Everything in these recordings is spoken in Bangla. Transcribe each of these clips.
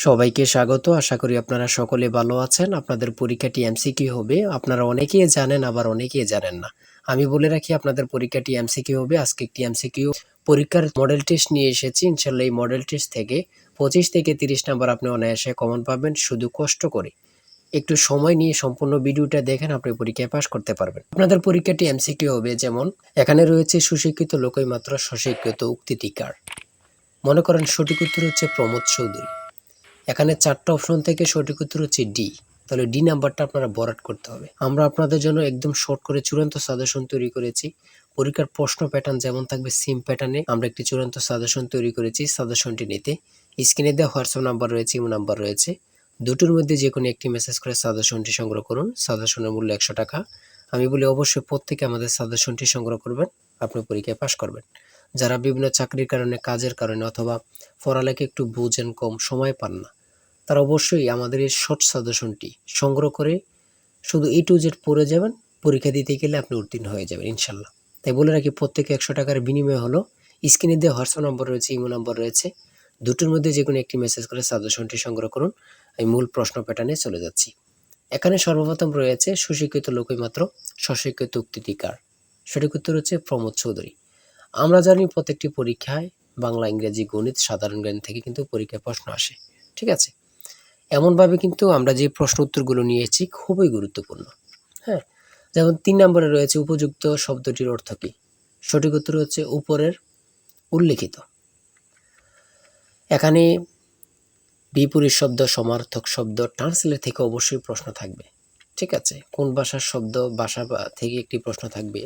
সবাইকে স্বাগত। আশা করি আপনারা সকলে ভালো আছেন। আপনাদের পরীক্ষাটি এমসিকিউ হবে। আপনারা অনেকেই জানেন, আবার অনেকেই জানেন না। আমি বলে রাখি আপনাদের পরীক্ষাটি এমসিকিউ হবে। আজকে একটি এমসিকিউ পরীক্ষার মডেল টেস্ট নিয়ে এসেছি। ইনশাআল্লাহ এই মডেল টেস্ট থেকে 25 থেকে 30 নাম্বার আপনি অনায়াসে কমন পাবেন। শুধু কষ্ট করে একটু সময় নিয়ে সম্পূর্ণ ভিডিওটা দেখেন, আপনি পরীক্ষায় পাস করতে পারবেন। আপনাদের পরীক্ষাটি এমসিকিউ হবে, যেমন এখানে রয়েছে সুশিক্ষিত লোকই মাত্র স্বশিক্ষিত উক্তিটি কার। মনে করেন সঠিক উত্তর হচ্ছে প্রমোদ চৌধুরী। এখানে 4টা অপশন থেকে সঠিক উত্তর হচ্ছে ডি। তাহলে ডি নাম্বারটা আপনারা বরাট করতে হবে। আমরা আপনাদের জন্য একদম শর্ট করে চূড়ান্ত সাজেশন তৈরি করেছি। পরীক্ষার প্রশ্ন প্যাটার্ন যেমন থাকবে সেম প্যাটার্নে আমরা একটি চূড়ান্ত সাজেশন তৈরি করেছি। সাজেশনটি নিতে স্ক্রিনে দেওয়া হোয়াটসঅ্যাপ নাম্বার রয়েছে, ইমো নাম্বার রয়েছে। দুটোর মধ্যে যে কোনো একটি মেসেজ করে সাজেশনটি সংগ্রহ করুন। সাজেশনের মূল্য 100 টাকা। আমি বলি অবশ্যই প্রত্যেকে আমাদের সাজেশনটি সংগ্রহ করবেন, আপনি পরীক্ষায় পাশ করবেন। যারা বিভিন্ন চাকরির কারণে, কাজের কারণে অথবা পড়ালেখা একটু বুঝেন, কম সময় পান না, তারা অবশ্যই আমাদের এই শর্ট সাজেশনটি সংগ্রহ করে শুধু A to Z পড়ে যাবেন। পরীক্ষা দিতে গেলে আপনি উত্তীর্ণ হয়ে যাবেন ইনশাল্লাহ। তাই বলে রাখি, প্রত্যেকে 100 টাকার বিনিময় হলো। স্ক্রিনে দেওয়া হোয়াটসঅ্যাপ নম্বর রয়েছে, ইমো নম্বর রয়েছে। দুটোর মধ্যে যে কোনো একটি মেসেজ করে সাজেশনটি সংগ্রহ করুন। আমি মূল প্রশ্ন প্যাটার্নে চলে যাচ্ছি। এখানে সর্বপ্রথম রয়েছে সুশিক্ষিত লোকই মাত্র স্বশিক্ষিত উক্তিটি কার। সঠিক উত্তর হচ্ছে প্রমোদ চৌধুরী। আমরা জানি প্রত্যেকটি পরীক্ষায় বাংলা, ইংরেজি, গণিত, সাধারণ জ্ঞান থেকে কিন্তু পরীক্ষায় প্রশ্ন আসে। ঠিক আছে, এমনভাবে কিন্তু আমরা যে প্রশ্ন উত্তরগুলো নিয়েছি খুবই গুরুত্বপূর্ণ। হ্যাঁ, যেমন 3 নম্বরে রয়েছে উপযুক্ত শব্দটির অর্থ কী। সঠিক উত্তর হচ্ছে উপরের উল্লেখিত। এখানে বিপরীত শব্দ, সমার্থক শব্দ, ট্রান্সলেট থেকে অবশ্যই প্রশ্ন থাকবে। ঠিক আছে, কোন ভাষার শব্দ, ভাষা থেকে একটি প্রশ্ন থাকবে।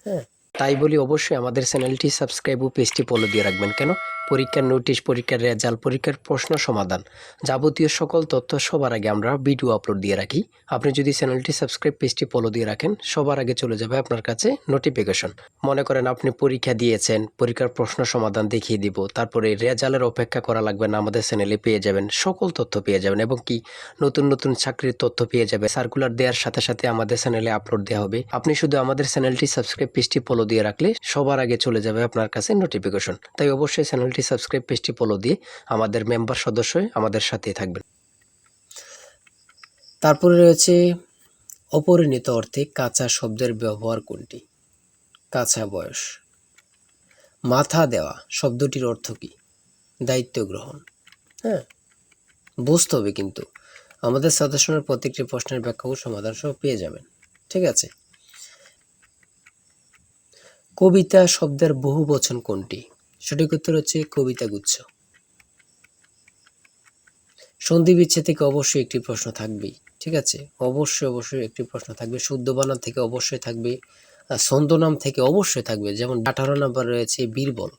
হ্যাঁ, তাই বলি অবশ্যই আমাদের চ্যানেলটি সাবস্ক্রাইব ও পেজটি ফলো দিয়ে রাখবেন। কেন? পরীক্ষার নোটিশ, পরীক্ষার রেজাল্ট, পরীক্ষার প্রশ্ন সমাধান, যাবতীয় সকল তথ্য সবার আগে আমরা ভিডিও আপলোড দিয়ে রাখি। আপনি যদি চ্যানেলটি সাবস্ক্রাইব, পেজটি ফলো দিয়ে রাখেন, সবার আগে চলে যাবে আপনার কাছে নোটিফিকেশন। মনে করেন আপনি পরীক্ষা দিয়েছেন, পরীক্ষার প্রশ্ন সমাধান দেখিয়ে দিব, তারপরে রেজাল্টের অপেক্ষা করা লাগবে না, আমাদের চ্যানেলে পেয়ে যাবেন, সকল তথ্য পেয়ে যাবেন। এবং কি নতুন নতুন চাকরির তথ্য পেয়ে যাবে। সার্কুলার দেওয়ার সাথে সাথে আমাদের চ্যানেলে আপলোড দেওয়া হবে। আপনি শুধু আমাদের চ্যানেলটি সাবস্ক্রাইব, পেজটি ফলো দিয়ে রাখলে সবার আগে চলে যাবে আপনার কাছে নোটিফিকেশন। তাই অবশ্যই চ্যানেলটি সাবস্ক্রাইব, পেজটি ফলো দিয়ে আমাদের মেম্বার সদস্য হয়ে আমাদের সাথেই থাকবেন। তারপরে রয়েছে অপরিণত অর্থে কাঁচা শব্দের ব্যবহার কোনটি। কাঁচা বয়স। মাথা দেওয়া শব্দটির অর্থ কী? দায়িত্ব গ্রহণ। হ্যাঁ, বুঝতে হবে কিন্তু আমাদের সাজেশনের প্রত্যেকটি প্রশ্নের ব্যাখ্যা ও সমাধান সহ পেয়ে যাবেন। ঠিক আছে, কবিতা শব্দের বহু বচন কোনটি? সঠিক উত্তর হচ্ছে কবিতা গুচ্ছ। সন্ধি বিচ্ছেদ থেকে অবশ্যই একটি প্রশ্ন থাকবেই। ঠিক আছে, অবশ্যই একটি প্রশ্ন থাকবে। শুদ্ধ বানান থেকে অবশ্যই থাকবে। ছন্দনাম থেকে অবশ্যই থাকবে। যেমন 18 নাম্বার রয়েছে বীরবল,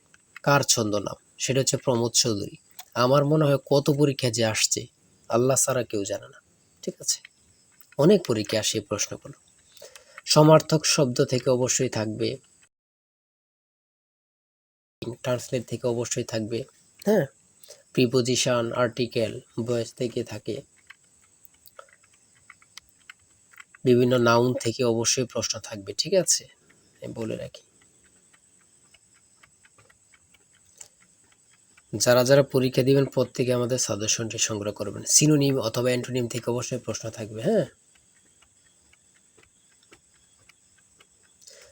কার ছন্দনাম? সেটা হচ্ছে প্রমোদ চৌধুরী। আমার মনে হয় কত পরীক্ষা যে আসছে আল্লাহ ছাড়া কেউ জানে না। ঠিক আছে, অনেক পরীক্ষা আসে এই প্রশ্নগুলো। সমার্থক শব্দ থেকে অবশ্যই থাকবে। ট্রান্সলেট থেকে অবশ্যই থাকবে। হ্যাঁ, প্রিপোজিশন, আর্টিকেল, ভয়েস থেকে থাকে। বিভিন্ন নাউন থেকে অবশ্যই প্রশ্ন থাকবে। ঠিক আছে, আমি বলে রাখি। যারা যারা পরীক্ষা দিবেন প্রত্যেকে আমাদের সাজেশনটি সংগ্রহ করবেন। সিনোনিম অথবা অ্যান্টোনিম থেকে অবশ্যই প্রশ্ন থাকবে। হ্যাঁ,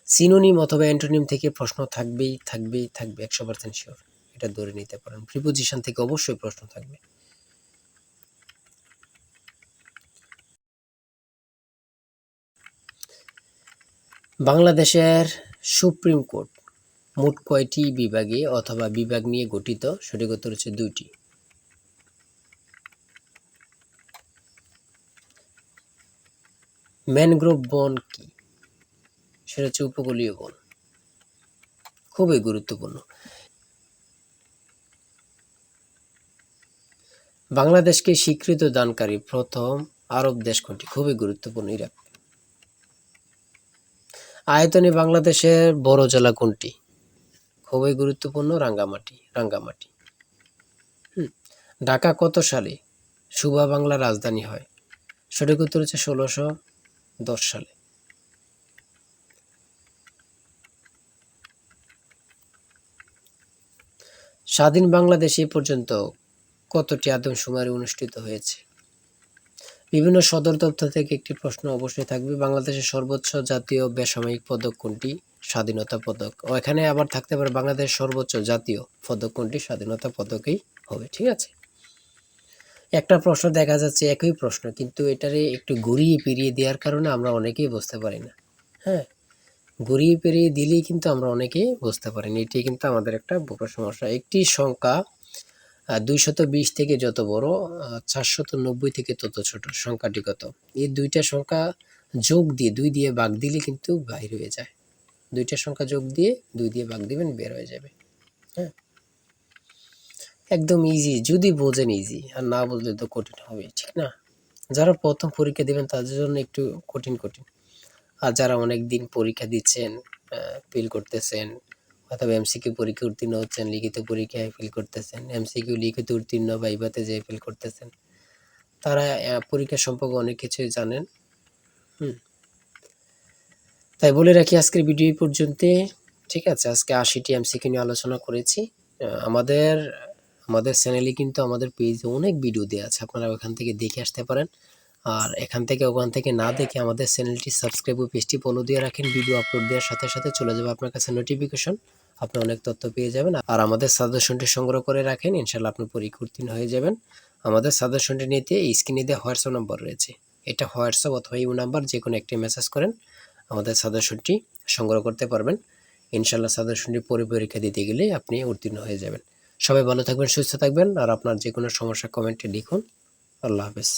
সিনোনিম অথবা অ্যান্টোনিম থেকে প্রশ্ন থাকবেই 100% শিওর, এটা ধরে নিতে পারেন। প্রিপোজিশন থেকে অবশ্যই প্রশ্ন থাকবে। বাংলাদেশের সুপ্রিম কোর্ট মোট কয়টি বিভাগে অথবা বিভাগ নিয়ে গঠিত? সঠিক উত্তর হচ্ছে 2টি। ম্যানগ্রোভ বন কি? সেটা হচ্ছে উপকূলীয় বন। খুবই গুরুত্বপূর্ণ। বাংলাদেশকে স্বীকৃতি দানকারী প্রথম আরব দেশ কোনটি? খুবই গুরুত্বপূর্ণ, ইরাক। আয়তনে বাংলাদেশের বড় জেলা কোনটি? খুবই গুরুত্বপূর্ণ, রাঙ্গামাটি। ঢাকা কত সালে সুবা বাংলার রাজধানী হয়? সঠিক উত্তর হচ্ছে 1610 সালে। স্বাধীন বাংলাদেশ এ পর্যন্ত কতটি আদমশুমারি অনুষ্ঠিত হয়েছে? বিভিন্ন সদর দপ্তর থেকে একটি প্রশ্ন অবশ্যই থাকবে। বাংলাদেশের সর্বোচ্চ জাতীয় বেসামরিক পদক কোনটি? স্বাধীনতা পদক। ও এখানে আবার থাকতে পারে বাংলাদেশের সর্বোচ্চ জাতীয় পদক কোনটি? স্বাধীনতা পদকই হবে। ঠিক আছে? একটা প্রশ্ন দেখা যাচ্ছে একই প্রশ্ন, কিন্তু এটারে একটু ঘুরিয়ে ফিরিয়ে দেওয়ার কারণে আমরা অনেকেই বুঝতে পারি না। হ্যাঁ? ঘুরিয়ে ফিরিয়ে দিলেই কিন্তু আমরা অনেকেই বুঝতে পারি না। এটি কিন্তু আমাদের একটা বড় সমস্যা। একটি সংখ্যা ২২০ থেকে যত বড়, ৪৯০ থেকে তত ছোট। সংখ্যাটি কত? এই ২টা সংখ্যা যোগ দিয়ে ২ দিয়ে ভাগ দিলে কিন্তু বাইর হয়ে যায়। ২টা সংখ্যা যোগ দিয়ে ২ দিয়ে ভাগ দিবেন, বের হয়ে যাবে। হ্যাঁ? একদম ইজি, যদি বোঝেন ইজি, আর না বুঝলে তো কঠিন হবেই, ঠিক না? যারা প্রথম পরীক্ষা দিবেন তাদের জন্য একটু কঠিন। আর যারা অনেকদিন পরীক্ষা দিচ্ছেন, ফেল করতেছেন, অথবা এমসিকিউ পরীক্ষা উত্তীর্ণ হচ্ছেন, লিখিত পরীক্ষায় ফেল করতেছেন, এমসিকিউ লিখিত উত্তীর্ণ ভাইভাতে যেয়ে ফেল করতেছেন, তারা পরীক্ষা সম্পর্কে অনেক কিছুই জানেন। তাই বলে রাখি আজকের ভিডিও এই পর্যন্তই। ঠিক আছে? আজকে ৮০টি এমসিকিউ নিয়ে আলোচনা করেছি। আমাদের আমাদের চ্যানেলে কিন্তু আমাদের পেজে অনেক ভিডিও দেয়া আছে। আপনারা ওখান থেকে দেখে আসতে পারেন। আর এখান থেকে ওখান থেকে না দেখে আমাদের চ্যানেলটি সাবস্ক্রাইব ও পেজটি ফলো দিয়ে রাখেন। ভিডিও আপলোড দেওয়ার সাথে সাথে চলে যাবে আপনার কাছে নোটিফিকেশন। আপনি অনেক তথ্য পেয়ে যাবেন। আর আমাদের সাজেশনটি সংগ্রহ করে রাখেন। ইনশাআল্লাহ আপনি পরীক্ষা উত্তীর্ণ হয়ে যাবেন। আমাদের সাজেশনটি নিতে স্ক্রিনে দেওয়া হোয়াটসঅ্যাপ নম্বর রয়েছে। এটা হোয়াটসঅ্যাপ অথবা ইমো নাম্বার যেকোনো একটি মেসেজ করেন। আমাদের সাজেশনটি সংগ্রহ করতে পারবেন। ইনশাআল্লাহ সাজেশনটি পরীক্ষা দিতে গেলে আপনি উত্তীর্ণ হয়ে যাবেন। সবাই ভালো থাকবেন, সুস্থ থাকবেন। আর আপনার যে কোনো সমস্যা কমেন্টে লিখুন। আল্লাহ হাফেজ।